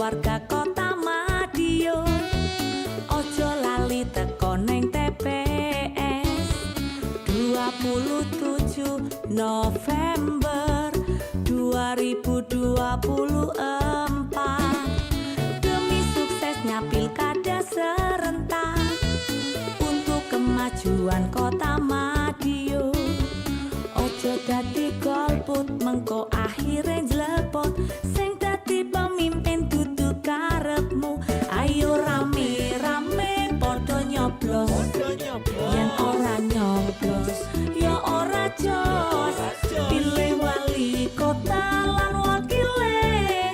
warga Kota Madiun. Ojo lali teko neng TPS 27 November 2024 demi suksesnya pilkada serentak untuk kemajuan Kota Madiun. Ojo dadi golput mengko akhire jlepot, sing dadi pemimpin dudu karepmu. Ayo rame-rame padha nyoblos, yen ora nyoblos ya ora jos. Pilih wali kota lan wakile.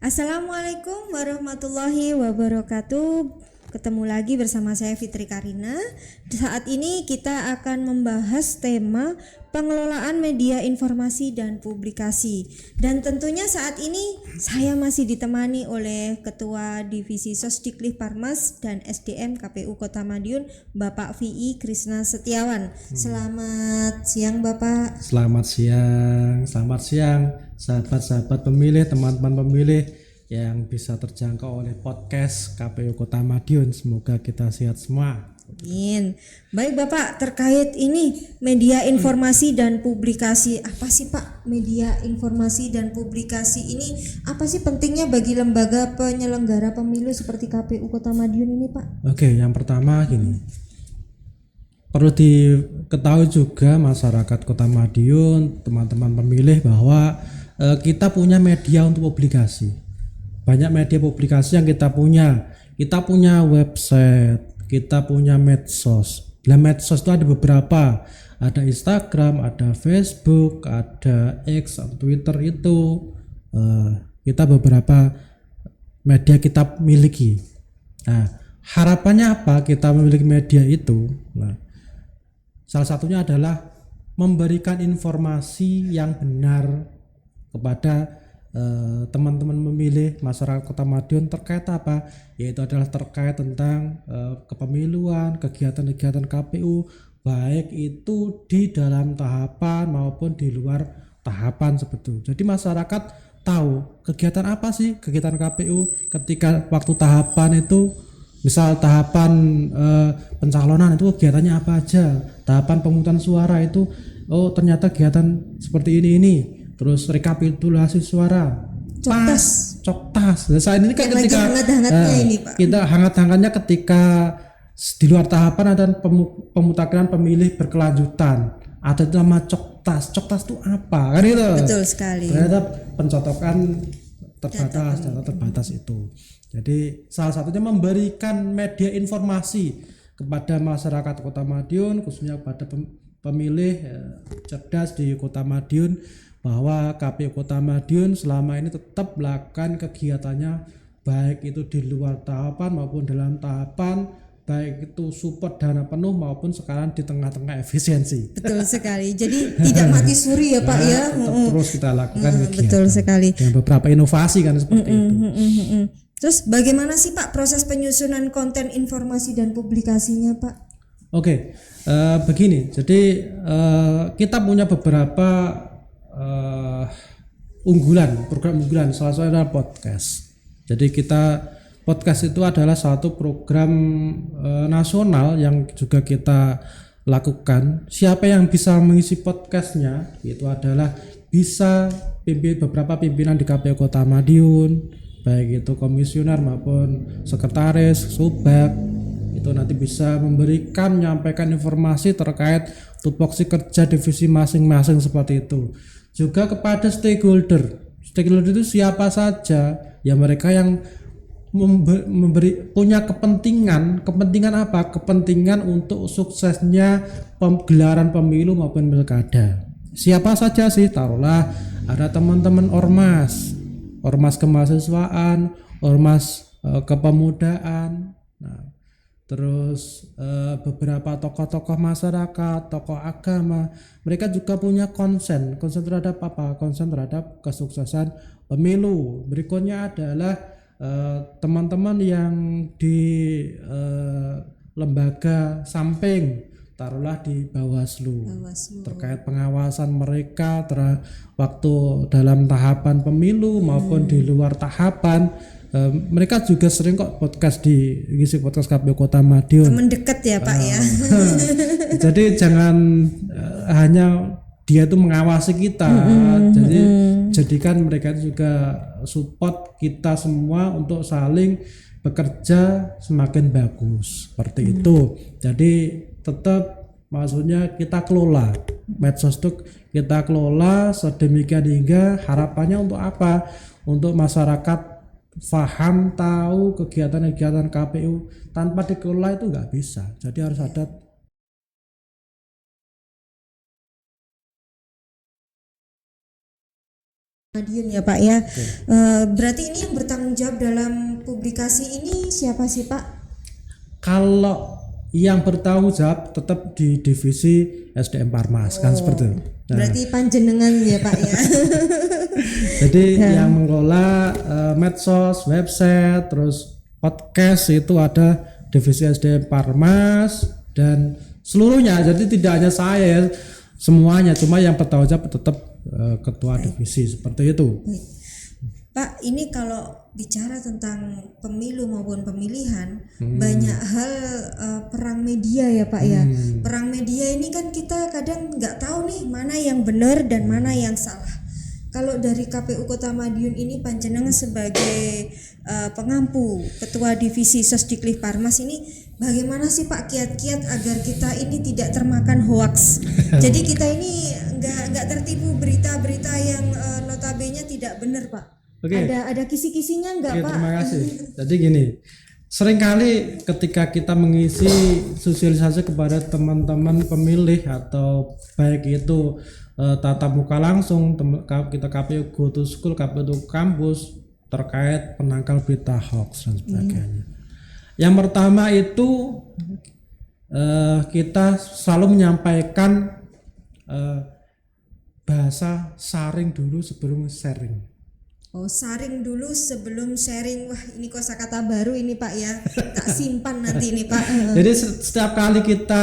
Assalamualaikum warahmatullahi wabarakatuh. Ketemu lagi bersama saya Fitri Karina. Saat ini kita akan membahas tema pengelolaan media informasi dan publikasi. Dan tentunya saat ini saya masih ditemani oleh Ketua Divisi Sosdiklik Parmas dan SDM KPU Kota Madiun, Bapak VI Krisna Setiawan. Selamat siang Bapak. Selamat siang sahabat-sahabat pemilih, teman-teman pemilih yang bisa terjangkau oleh podcast KPU Kota Madiun. Semoga kita sehat semua. Amin. Baik Bapak, terkait ini media informasi dan publikasi, apa sih Pak media informasi dan publikasi ini? Apa sih pentingnya bagi lembaga penyelenggara pemilu seperti KPU Kota Madiun ini Pak? Oke, yang pertama gini, perlu diketahui juga masyarakat Kota Madiun, teman-teman pemilih, bahwa kita punya media untuk publikasi. Banyak media publikasi yang kita punya. Kita punya website, kita punya medsos. Nah, medsos itu ada beberapa. Ada Instagram, ada Facebook, ada X, Twitter itu. Kita beberapa media kita miliki. Nah, harapannya apa kita memiliki media itu? Nah, salah satunya adalah memberikan informasi yang benar kepada teman-teman memilih masyarakat Kota Madiun terkait apa? Yaitu adalah terkait tentang kepemiluan, kegiatan-kegiatan KPU, baik itu di dalam tahapan maupun di luar tahapan seperti itu. Jadi masyarakat tahu kegiatan apa sih kegiatan KPU ketika waktu tahapan itu. Misal tahapan pencalonan itu kegiatannya apa aja, tahapan pemungutan suara itu ternyata kegiatan seperti ini. Terus rekapitulasi suara, coktas. Nah, saat ini kan ketika ini, Pak. Kita hangat-hangatnya ketika di luar tahapan ada pemutakhiran pemilih berkelanjutan, ada nama coktas. Coktas itu apa? Kan itu. Betul sekali. Terhadap pencocokan terbatas itu. Jadi salah satunya memberikan media informasi kepada masyarakat Kota Madiun, khususnya kepada pemilih cerdas di Kota Madiun, bahwa KPU Kota Madiun selama ini tetap melakukan kegiatannya baik itu di luar tahapan maupun dalam tahapan, baik itu support dana penuh maupun sekarang di tengah-tengah efisiensi. Betul sekali. Jadi tidak mati suri ya Pak ya. Tetap terus kita lakukan kegiatan. Betul sekali. Dan beberapa inovasi kan seperti itu. Terus bagaimana sih Pak proses penyusunan konten informasi dan publikasinya Pak? Oke, begini. Jadi kita punya beberapa program unggulan, salah satunya adalah podcast. Jadi podcast itu adalah satu program nasional yang juga kita lakukan. Siapa yang bisa mengisi podcastnya itu adalah bisa beberapa pimpinan di KPU Kota Madiun, baik itu komisioner maupun sekretaris, subak, itu nanti bisa menyampaikan informasi terkait tupoksi kerja divisi masing-masing seperti itu. Juga kepada stakeholder itu siapa saja ya, mereka yang punya kepentingan apa? Kepentingan untuk suksesnya gelaran pemilu maupun pilkada. Siapa saja sih? Taruhlah ada teman-teman ormas kemahasiswaan, ormas kepemudaan. Nah, terus beberapa tokoh-tokoh masyarakat, tokoh agama, mereka juga punya konsen terhadap apa? Konsen terhadap kesuksesan pemilu. Berikutnya adalah teman-teman yang di lembaga samping, taruhlah di Bawaslu, Bawaslu. terkait pengawasan mereka waktu dalam tahapan pemilu maupun di luar tahapan. Mereka juga sering kok ngisi podcast KPU Kota Madiun. Teman dekat ya Pak ya. Jadi jangan hanya dia itu mengawasi kita, jadi jadikan mereka juga support kita semua untuk saling bekerja semakin bagus seperti itu. Jadi tetap maksudnya kita kelola medsos itu, kita kelola sedemikian hingga harapannya untuk apa? Untuk masyarakat paham, tahu kegiatan-kegiatan KPU. Tanpa dikelola itu nggak bisa. Jadi harus ada Madiun ya Pak ya. Berarti ini yang bertanggung jawab dalam publikasi ini siapa sih Pak? kalau yang bertanggung jawab tetap di divisi SDM Parmas kan seperti itu. Nah, Berarti panjenengan ya Pak ya. jadi yang mengelola medsos, website, terus podcast itu ada divisi SDM Parmas dan seluruhnya. Jadi tidak hanya saya ya, semuanya. Cuma yang bertanggung jawab tetap ketua divisi seperti itu. Pak, ini kalau bicara tentang pemilu maupun pemilihan, banyak hal perang media ya Pak ya. Perang media ini kan kita kadang nggak tahu nih mana yang benar dan mana yang salah. Kalau dari KPU Kota Madiun ini panjenengan sebagai pengampu ketua divisi Sosdiklik Parmas ini, bagaimana sih Pak kiat-kiat agar kita ini tidak termakan hoaks? Jadi kita ini nggak tertipu berita-berita yang notabene tidak benar Pak. Oke. Ada kisi-kisinya enggak Oke, Pak? terima kasih. Jadi gini, seringkali ketika kita mengisi sosialisasi kepada teman-teman pemilih atau baik itu tatap muka langsung, kita KPU Go to School, KPU kampus terkait penangkal berita hoax dan sebagainya. Yang pertama itu kita selalu menyampaikan bahasa saring dulu sebelum sharing. Oh, saring dulu sebelum sharing. Wah, ini kosakata baru ini Pak ya. Tak simpan nanti ini Pak. Jadi setiap kali kita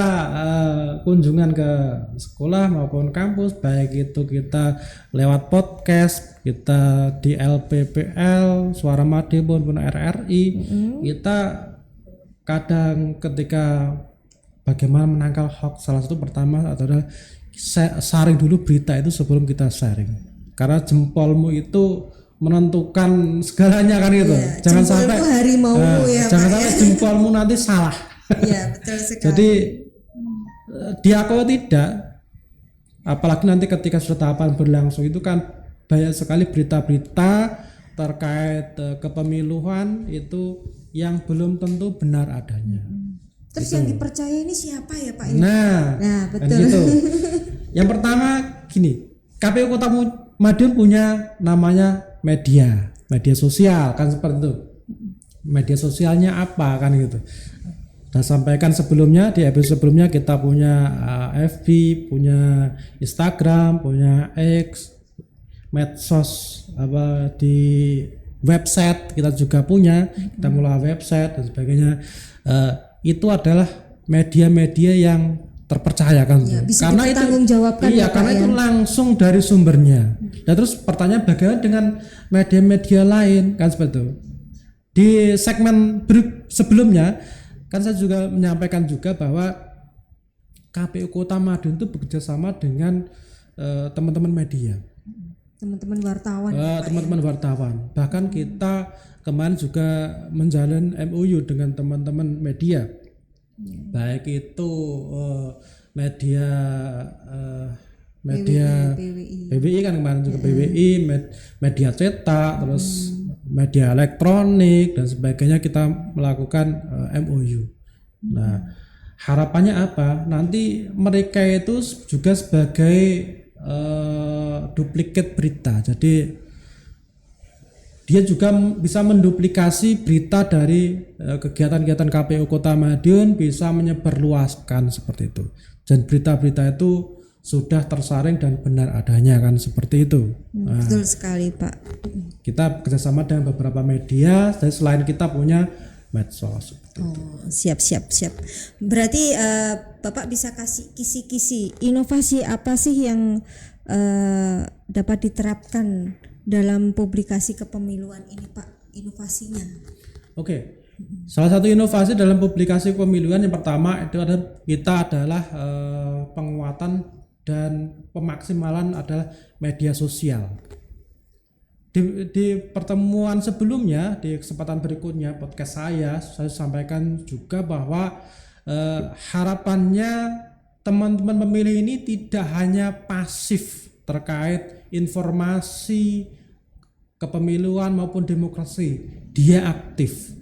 kunjungan ke sekolah maupun kampus, baik itu kita lewat podcast, kita di LPPL, Suara Madiun maupun RRI, kita kadang ketika bagaimana menangkal hoax, salah satu pertama adalah saring dulu berita itu sebelum kita sharing. Karena jempolmu itu menentukan segalanya kan gitu. Iya, Jangan jempolmu sampai harimaumu ya jangan Pak sampai ya. jempolmu nanti salah. Iya, betul sekali. Jadi diakui tidak, apalagi nanti ketika sudah tahapan berlangsung itu kan banyak sekali berita-berita terkait kepemiluan itu yang belum tentu benar adanya. Terus yang dipercaya ini siapa ya Pak? Nah, betul. kan gitu. Yang pertama gini, KPU Kota Madiun punya namanya media sosial kan seperti itu. Media sosialnya apa kan gitu. Saya sampaikan sebelumnya di episode sebelumnya kita punya FB, punya Instagram, punya X, medsos di website kita juga punya. Kita mulai website dan sebagainya. Itu adalah media-media yang terpercaya kan Ya, bisa karena itu dipertanggungjawabkan iya ya, Pak, karena ya. itu langsung dari sumbernya. Dan terus pertanyaan bagaimana dengan media-media lain kan seperti itu. Di segmen sebelumnya kan saya juga menyampaikan juga bahwa KPU Kota Madiun itu bekerja sama dengan teman-teman media, Teman-teman wartawan. teman-teman wartawan. Bahkan kita kemarin juga menjalin MOU dengan teman-teman media, baik itu media PWI kan kemarin juga PWI, media cetak, terus media elektronik dan sebagainya kita melakukan MOU. Nah, harapannya apa? Nanti mereka itu juga sebagai duplikat berita. Jadi dia juga bisa menduplikasi berita dari kegiatan-kegiatan KPU Kota Madiun, bisa menyebarluaskan seperti itu. Dan berita-berita itu sudah tersaring dan benar adanya kan seperti itu. Nah, Betul sekali Pak. kita kerjasama dengan beberapa media. Dan selain kita punya medsos. Oh, siap. Berarti Bapak bisa kasih kisi-kisi inovasi apa sih yang dapat diterapkan dalam publikasi kepemiluan ini, Pak? Inovasinya. Oke. Salah satu inovasi dalam publikasi kepemiluan yang pertama itu adalah penguatan dan pemaksimalan adalah media sosial. Di pertemuan sebelumnya, di kesempatan berikutnya podcast saya sampaikan juga bahwa harapannya teman-teman pemilih ini tidak hanya pasif terkait informasi kepemiluan maupun demokrasi, dia aktif.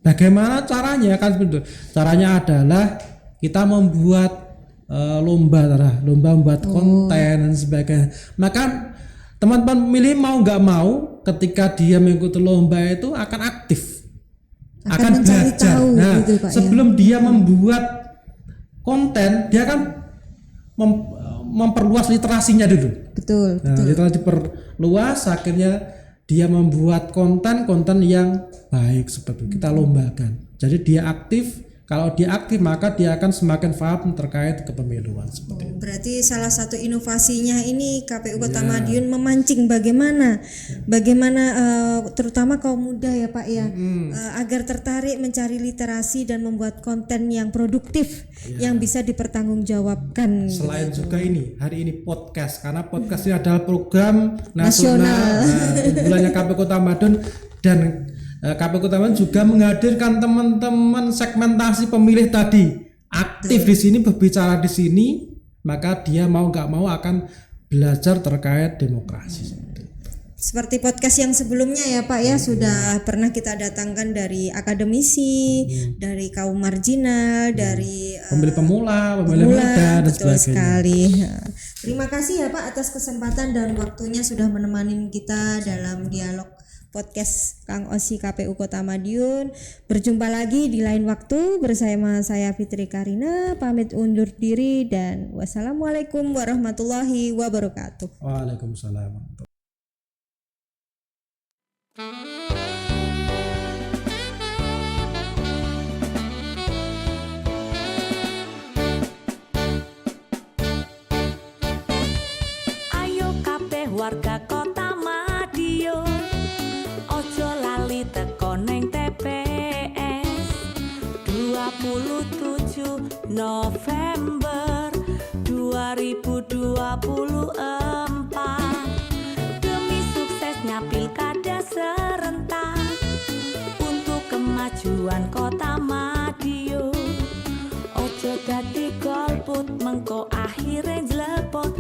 Bagaimana caranya? Caranya adalah kita membuat lomba membuat konten dan sebagainya. Maka teman-teman pemilih mau nggak mau ketika dia mengikuti lomba itu akan aktif, akan belajar. Nah, gitu, Pak, sebelum dia membuat konten, dia akan memperluas literasinya dulu. Betul. Literasi diperluas, akhirnya dia membuat konten yang baik seperti itu. Kita lombakan. Jadi dia aktif. Kalau dia aktif maka dia akan semakin paham terkait kepemiluan seperti itu. Berarti salah satu inovasinya ini KPU Kota Madiun memancing bagaimana terutama kaum muda ya Pak ya, agar tertarik mencari literasi dan membuat konten yang produktif yang bisa dipertanggungjawabkan. Selain juga hari ini podcast, karena podcast ini adalah program nasional bulannya KPU Kota Madiun, dan KPU Kota Madiun juga menghadirkan teman-teman segmentasi pemilih tadi aktif di sini, berbicara di sini, maka dia mau nggak mau akan belajar terkait demokrasi. Seperti podcast yang sebelumnya ya Pak ya, sudah pernah kita datangkan dari akademisi, dari kaum marginal, dari pemilih pemula, pemilih muda dan betul sebagainya. Sekali. Terima kasih ya Pak atas kesempatan dan waktunya sudah menemani kita dalam dialog podcast Kang Osi KPU Kota Madiun. Berjumpa lagi di lain waktu bersama saya Fitri Karina, pamit undur diri dan wassalamualaikum warahmatullahi wabarakatuh. Waalaikumsalam. Ayo kabeh warga Kota Madiun, ojo lali teko neng TPS 27 November 2024, demi suksesnya pilkada serentak untuk kemajuan Kota Madiun. Ojo dadi golput mengko akhire jlepot.